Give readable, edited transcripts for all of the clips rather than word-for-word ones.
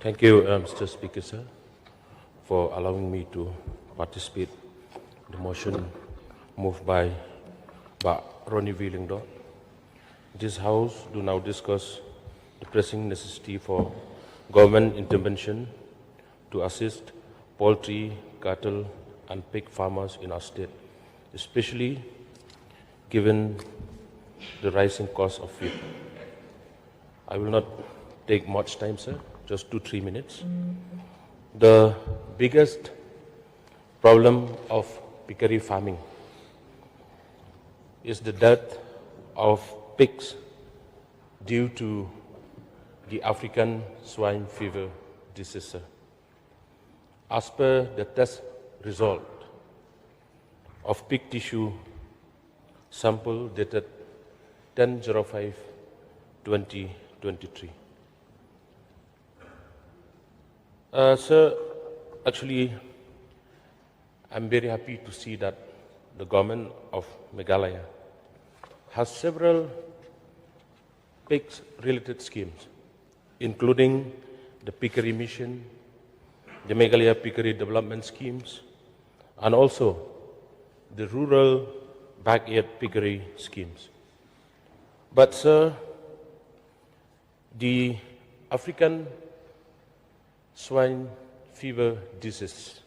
Thank you, Mr. Speaker, sir, for allowing me to participate in the motion moved by Ronnie Wheelingdon. This House do now discuss the pressing necessity for government intervention to assist poultry, cattle, and pig farmers in our state, especially given the rising cost of feed. I will not take much time, sir, just 2-3 minutes. The biggest problem of piggery farming is the death of pigs due to the African swine fever disease, sir. As per the test result of pig tissue sample dated 10/05/2023. Sir, actually, I'm very happy to see that the government of Meghalaya has several pigs-related schemes, including the Piggery Mission, the Meghalaya Piggery Development Schemes, and also the Rural Backyard Piggery Schemes. But, sir, the African swine fever disease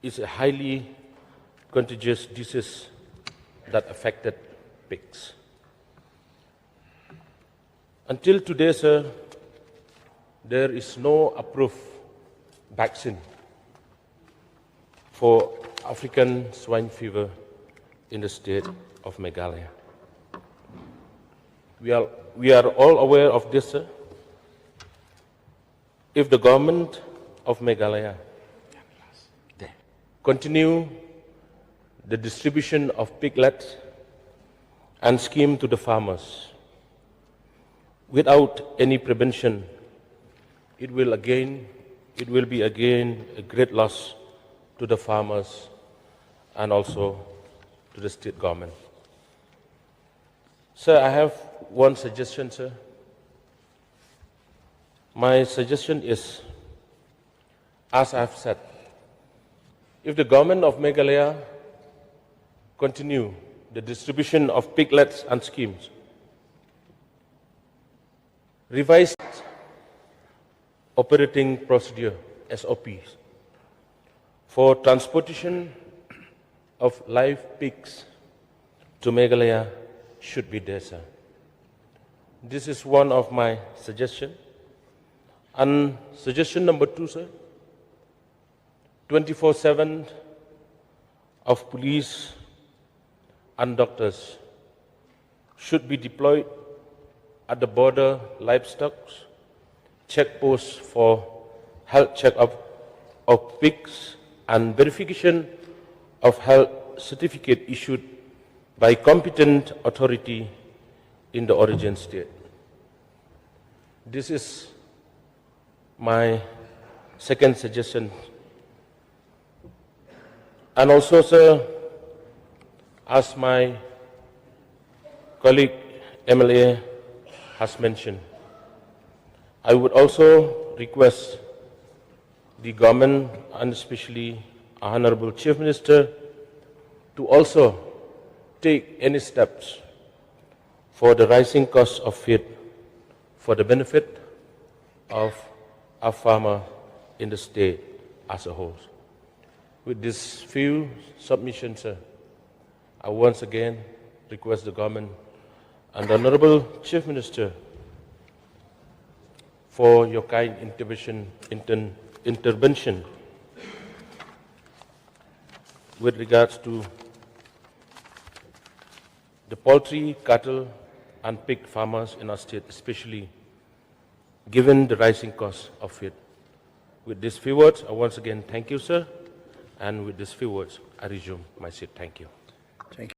is a highly contagious disease that affected pigs. Until today, sir, there is no approved vaccine for African swine fever in the state of Meghalaya. We are all aware of this, sir. If the government of Meghalaya continue the distribution of piglets and scheme to the farmers without any prevention, it will be again a great loss to the farmers and also to the state government. Sir, I have one suggestion, sir. My suggestion is, as I have said, if the government of Meghalaya continue the distribution of piglets and schemes, revised operating procedure SOPs for transportation of live pigs to Meghalaya should be there, sir. This is one of my suggestions. And suggestion number 2, sir, 24/7 of police and doctors should be deployed at the border livestock checkposts for health check-up of pigs and verification of health certificate issued by competent authority in the origin state. This is my second suggestion. And also, sir, as my colleague MLA has mentioned, I would also request the government and especially our Honorable Chief Minister to also take any steps for the rising cost of feed for the benefit of our farmer in the state as a whole. With these few submissions, sir, I once again request the government and the Honorable Chief Minister for your kind intervention with regards to the poultry, cattle, and pig farmers in our state, especially given the rising cost of feed. With these few words, I once again thank you, sir. And with these few words, I resume my seat. Thank you.